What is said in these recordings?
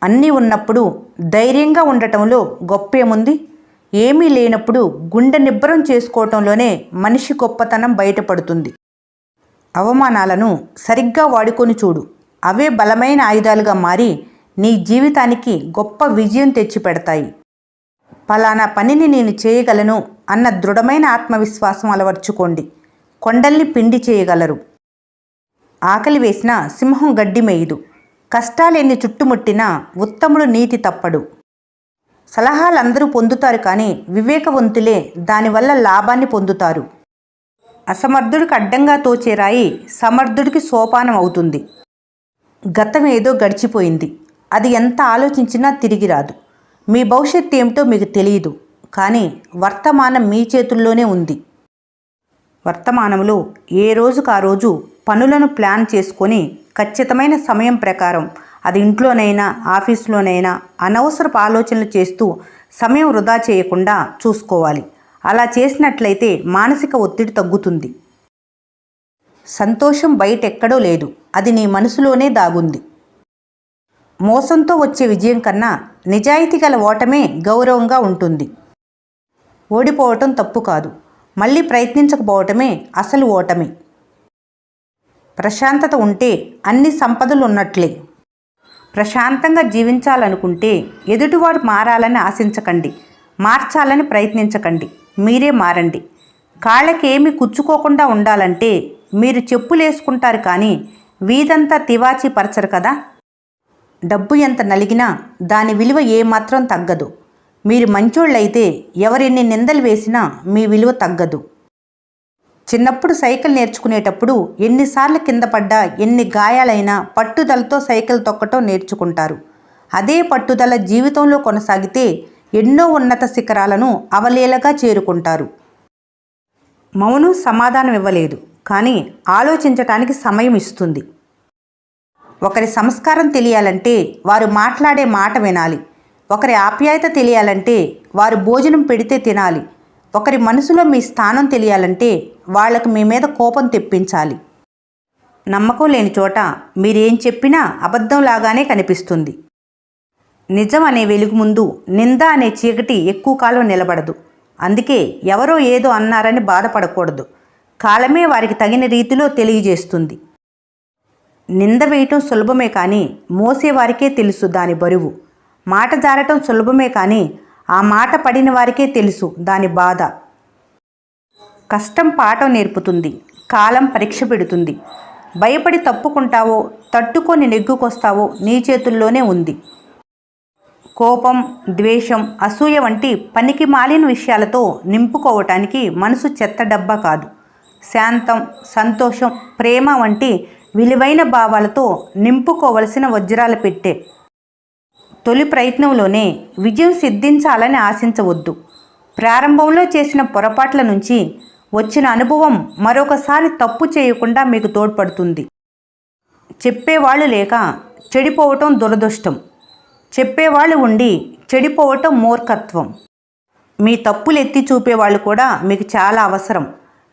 అన్నీ ఉన్నప్పుడు ధైర్యంగా ఉండటంలో గొప్పేముంది? ఏమీ లేనప్పుడు గుండె నిబ్బరం చేసుకోవటంలోనే మనిషి గొప్పతనం బయటపడుతుంది. అవమానాలను సరిగ్గా వాడుకొని చూడు. అవే బలమైన ఆయుధాలుగా మారి నీ జీవితానికి గొప్ప విజయం తెచ్చిపెడతాయి. పలానా పనిని నేను చేయగలను అన్న దృఢమైన ఆత్మవిశ్వాసం అలవర్చుకోండి. కొండల్ని పిండి చేయగలరు. ఆకలి వేసిన సింహం గడ్డి మేయదు. కష్టాలెన్ని చుట్టుముట్టినా ఉత్తముడు నీతి తప్పడు. సలహాలందరూ పొందుతారు, కానీ వివేకవంతులే దానివల్ల లాభాన్ని పొందుతారు. అసమర్థుడికి అడ్డంగా తోచే రాయి సమర్థుడికి సోపానం అవుతుంది. గతం ఏదో గడిచిపోయింది. అది ఎంత ఆలోచించినా తిరిగి రాదు. మీ భవిష్యత్తు ఏమిటో మీకు తెలియదు, కానీ వర్తమానం మీ చేతుల్లోనే ఉంది. వర్తమానంలో ఏ రోజుకు ఆ రోజు పనులను ప్లాన్ చేసుకొని ఖచ్చితమైన సమయం ప్రకారం, అది ఇంట్లోనైనా ఆఫీసులోనైనా, అనవసరపు ఆలోచనలు చేస్తూ సమయం వృధా చేయకుండా చూసుకోవాలి. అలా చేసినట్లయితే మానసిక ఒత్తిడి తగ్గుతుంది. సంతోషం బయటెక్కడో లేదు, అది నీ మనసులోనే దాగుంది. మోసంతో వచ్చే విజయం కన్నా నిజాయితీ గల ఓటమే గౌరవంగా ఉంటుంది. ఓడిపోవటం తప్పు కాదు, మళ్ళీ ప్రయత్నించకపోవటమే అసలు ఓటమి. ప్రశాంతత ఉంటే అన్ని సంపదలు ఉన్నట్లే. ప్రశాంతంగా జీవించాలనుకుంటే ఎదుటివాడు మారాలని ఆశించకండి, మార్చాలని ప్రయత్నించకండి, మీరే మారండి. కాళ్ళకేమి కుచ్చుకోకుండా ఉండాలంటే మీరు చెప్పులేసుకుంటారు, కానీ వీధంతా తివాచీ పరచరు కదా. డబ్బు ఎంత నలిగినా దాని విలువ ఏమాత్రం తగ్గదు. మీరు మంచోళ్ళైతే ఎవరెన్ని నిందలు వేసినా మీ విలువ తగ్గదు. చిన్నప్పుడు సైకిల్ నేర్చుకునేటప్పుడు ఎన్నిసార్లు కింద పడ్డా, ఎన్ని గాయాలైనా పట్టుదలతో సైకిల్ తొక్కటం నేర్చుకుంటారు. అదే పట్టుదల జీవితంలో కొనసాగితే ఎన్నో ఉన్నత శిఖరాలను అవలీలగా చేరుకుంటారు. మౌనం సమాధానం ఇవ్వలేదు, కానీ ఆలోచించటానికి సమయం ఇస్తుంది. ఒకరి సంస్కారం తెలియాలంటే వారు మాట్లాడే మాట వినాలి. ఒకరి ఆప్యాయత తెలియాలంటే వారు భోజనం పెడితే తినాలి. ఒకరి మనసులో మీ స్థానం తెలియాలంటే వాళ్లకు మీ మీద కోపం తెప్పించాలి. నమ్మకం లేని చోట మీరేం చెప్పినా అబద్ధంలాగానే కనిపిస్తుంది. నిజం అనే వెలుగు ముందు నింద అనే చీకటి ఎక్కువ కాలం నిలబడదు. అందుకే ఎవరో ఏదో అన్నారని బాధపడకూడదు. కాలమే వారికి తగిన రీతిలో తెలియజేస్తుంది. నింద వేయటం సులభమే, కానీ మోసేవారికే తెలుసు దాని బరువు. మాట జారటం సులభమే, కానీ ఆ మాట పడిన వారికే తెలుసు దాని బాధ. కష్టం పాఠం నేర్పుతుంది, కాలం పరీక్ష పెడుతుంది. భయపడి తప్పుకుంటావో, తట్టుకొని నెగ్గుకొస్తావో నీ చేతుల్లోనే ఉంది. కోపం, ద్వేషం, అసూయ వంటి పనికి మాలిన విషయాలతో నింపుకోవటానికి మనసు చెత్త డబ్బా కాదు. శాంతం, సంతోషం, ప్రేమ వంటి విలువైన భావాలతో నింపుకోవలసిన వజ్రాల పెట్టె. తొలి ప్రయత్నంలోనే విజయం సిద్ధించాలని ఆశించవద్దు. ప్రారంభంలో చేసిన పొరపాట్ల నుంచి వచ్చిన అనుభవం మరొకసారి తప్పు చేయకుండా మీకు తోడ్పడుతుంది. చెప్పేవాళ్ళు లేక చెడిపోవటం దురదృష్టం. చెప్పేవాళ్ళు ఉండి చెడిపోవటం మూర్ఖత్వం. మీ తప్పులు ఎత్తి చూపేవాళ్ళు కూడా మీకు చాలా అవసరం.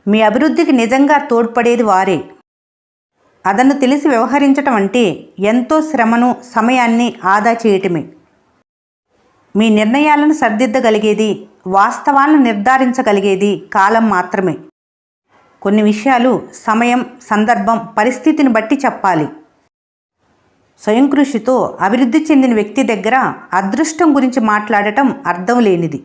మీ అభివృద్ధికి నిజంగా తోడ్పడేది వారే. అదను తెలిసి వ్యవహరించటం అంటే ఎంతో శ్రమను, సమయాన్ని ఆదా చేయటమే. మీ నిర్ణయాలను సరిదిద్దగలిగేది, వాస్తవాలను నిర్ధారించగలిగేది కాలం మాత్రమే. కొన్ని విషయాలు సమయం, సందర్భం, పరిస్థితిని బట్టి చెప్పాలి. స్వయం కృషితో అభివృద్ధి చెందిన వ్యక్తి దగ్గర అదృష్టం గురించి మాట్లాడటం అర్థం లేనిది.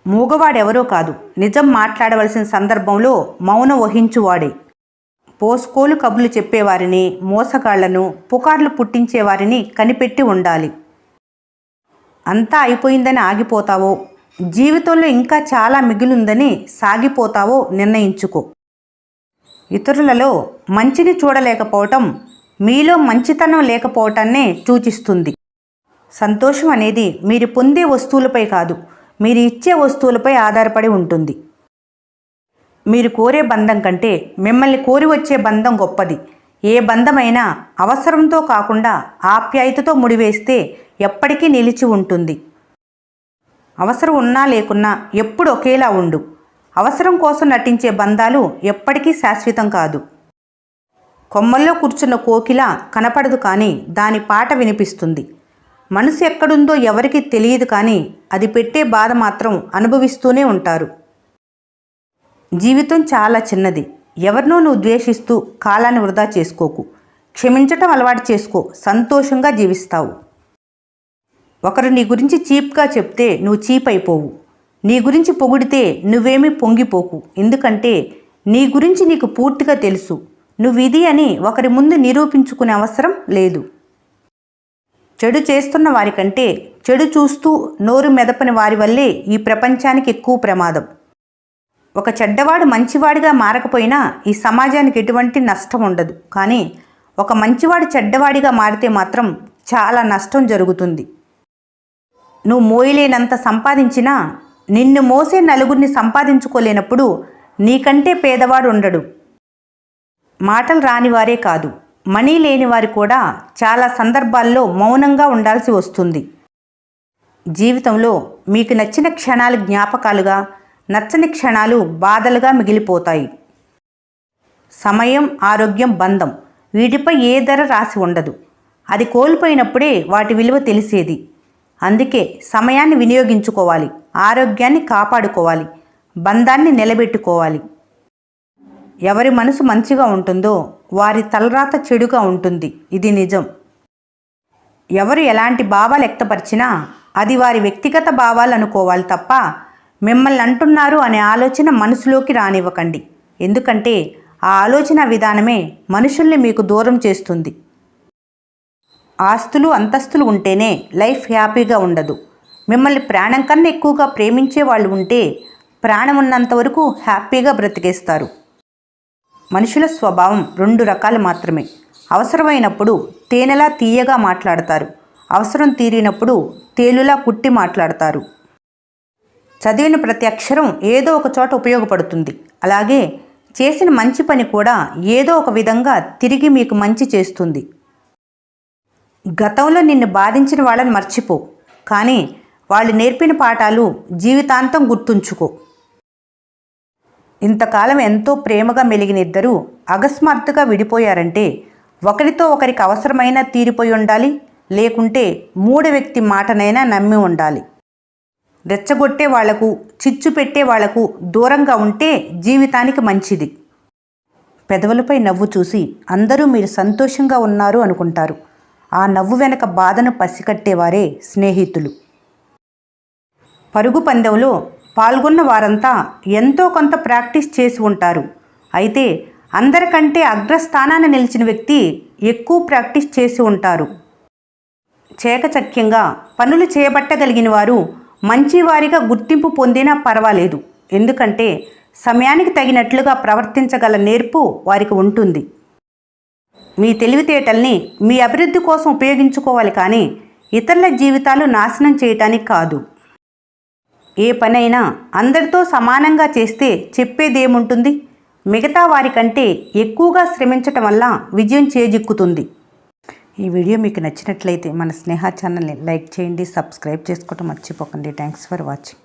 మూగవాడెవరో కాదు, నిజం మాట్లాడవలసిన సందర్భంలో మౌనం వహించువాడే. పోస్కోలు కబుర్లు చెప్పేవారిని, మోసగాళ్లను, పుకార్లు పుట్టించేవారిని కనిపెట్టి ఉండాలి. అంతా అయిపోయిందని ఆగిపోతావో, జీవితంలో ఇంకా చాలా మిగిలిందని సాగిపోతావో నిర్ణయించుకో. ఇతరులలో మంచిని చూడలేకపోవటం మీలో మంచితనం లేకపోవటాన్నే సూచిస్తుంది. సంతోషం అనేది మీరు పొందే వస్తువులపై కాదు, మీరు ఇచ్చే వస్తువులపై ఆధారపడి ఉంటుంది. మీరు కోరే బంధం కంటే మిమ్మల్ని కోరి వచ్చే బంధం గొప్పది. ఏ బంధమైనా అవసరంతో కాకుండా ఆప్యాయతతో ముడివేస్తే ఎప్పటికీ నిలిచి ఉంటుంది. అవసరం ఉన్నా లేకున్నా ఎప్పుడు ఒకేలా ఉండు. అవసరం కోసం నటించే బంధాలు ఎప్పటికీ శాశ్వతం కాదు. కొమ్మల్లో కూర్చున్న కోకిల కనపడదు, కానీ దాని పాట వినిపిస్తుంది. మనసు ఎక్కడుందో ఎవరికీ తెలియదు, కానీ అది పెట్టే బాధ మాత్రం అనుభవిస్తూనే ఉంటారు. జీవితం చాలా చిన్నది. ఎవరినో నువ్వు ద్వేషిస్తూ కాలాన్ని వృధా చేసుకోకు. క్షమించటం అలవాటు చేసుకో. సంతోషంగా జీవిస్తావు. ఒకరు నీ గురించి చీప్గా చెప్తే నువ్వు చీప్ అయిపోవు. నీ గురించి పొగిడితే నువ్వేమీ పొంగిపోకు. ఎందుకంటే నీ గురించి నీకు పూర్తిగా తెలుసు. నువ్వు ఇది అని ఒకరి ముందు నిరూపించుకునే అవసరం లేదు. చెడు చేస్తున్న వారికంటే చెడు చూస్తూ నోరు మెదపని వారి వల్లే ఈ ప్రపంచానికి ఎక్కువ ప్రమాదం. ఒక చెడ్డవాడు మంచివాడిగా మారకపోయినా ఈ సమాజానికి ఎటువంటి నష్టం ఉండదు. కానీ ఒక మంచివాడు చెడ్డవాడిగా మారితే మాత్రం చాలా నష్టం జరుగుతుంది. నువ్వు మోయలేనంత సంపాదించినా నిన్ను మోసే నలుగురిని సంపాదించుకోలేనప్పుడు నీకంటే పేదవాడు ఉండడు. మాటలు రానివారే కాదు, మనీ లేనివారు కూడా చాలా సందర్భాల్లో మౌనంగా ఉండాల్సి వస్తుంది. జీవితంలో మీకు నచ్చిన క్షణాలు జ్ఞాపకాలుగా, నచ్చని క్షణాలు బాధలుగా మిగిలిపోతాయి. సమయం, ఆరోగ్యం, బంధం వీటిపై ఏ ధర రాసి ఉండదు. అది కోల్పోయినప్పుడే వాటి విలువ తెలిసేది. అందుకే సమయాన్ని వినియోగించుకోవాలి, ఆరోగ్యాన్ని కాపాడుకోవాలి, బంధాన్ని నిలబెట్టుకోవాలి. ఎవరి మనసు మంచిగా ఉంటుందో వారి తలరాత చెడుగా ఉంటుంది. ఇది నిజం. ఎవరు ఎలాంటి భావాలు వ్యక్తపరిచినా అది వారి వ్యక్తిగత భావాలు అనుకోవాలి తప్ప మిమ్మల్ని అంటున్నారు అనే ఆలోచన మనసులోకి రానివ్వకండి. ఎందుకంటే ఆ ఆలోచన విధానమే మనుషుల్ని మీకు దూరం చేస్తుంది. ఆస్తులు, అంతస్తులు ఉంటేనే లైఫ్ హ్యాపీగా ఉండదు. మిమ్మల్ని ప్రాణం కన్నా ఎక్కువగా ప్రేమించే వాళ్ళు ఉంటే ప్రాణం ఉన్నంత వరకు హ్యాపీగా బ్రతికేస్తారు. మనుషుల స్వభావం 2 రకాలు మాత్రమే. అవసరమైనప్పుడు తేనెలా తీయగా మాట్లాడతారు, అవసరం తీరినప్పుడు తేలులా కుట్టి మాట్లాడతారు. చదివిన ప్రతి అక్షరం ఏదో ఒక చోట ఉపయోగపడుతుంది. అలాగే చేసిన మంచి పని కూడా ఏదో ఒక విధంగా తిరిగి మీకు మంచి చేస్తుంది. గతంలో నిన్ను బాధించిన వాళ్ళని మర్చిపో, కానీ వాళ్ళు నేర్పిన పాఠాలు జీవితాంతం గుర్తుంచుకో. ఇంతకాలం ఎంతో ప్రేమగా మెలిగిన ఇద్దరు అకస్మాత్తుగా విడిపోయారంటే ఒకరితో ఒకరికి అవసరమైనా తీరిపోయి ఉండాలి, లేకుంటే 3వ వ్యక్తి మాటనైనా నమ్మి ఉండాలి. రెచ్చగొట్టే వాళ్లకు, చిచ్చు పెట్టే వాళ్లకు దూరంగా ఉంటే జీవితానికి మంచిది. పెదవులపై నవ్వు చూసి అందరూ మీరు సంతోషంగా ఉన్నారు అనుకుంటారు. ఆ నవ్వు వెనక బాధను పసికట్టేవారే స్నేహితులు. పరుగు పందెంలో పాల్గొన్న వారంతా ఎంతో కొంత ప్రాక్టీస్ చేసి ఉంటారు. అయితే అందరికంటే అగ్రస్థానాన నిలిచిన వ్యక్తి ఎక్కువ ప్రాక్టీస్ చేసి ఉంటారు. చేకచక్యంగా పనులు చేపట్టగలిగిన వారు మంచివారిగా గుర్తింపు పొందినా పర్వాలేదు. ఎందుకంటే సమయానికి తగినట్లుగా ప్రవర్తించగల నేర్పు వారికి ఉంటుంది. మీ తెలివితేటల్ని మీ అభివృద్ధి కోసం ఉపయోగించుకోవాలి, కానీ ఇతరుల జీవితాలు నాశనం చేయటానికి కాదు. ఏ పనైనా అందరితో సమానంగా చేస్తే చెప్పేదేముంటుంది? మిగతా వారికంటే ఎక్కువగా శ్రమించటం వల్ల విజయం చేజిక్కుతుంది. ఈ వీడియో మీకు నచ్చినట్లయితే మన స్నేహ ఛానల్ని లైక్ చేయండి, సబ్స్క్రైబ్ చేసుకోవటం మర్చిపోకండి. Thanks for watching.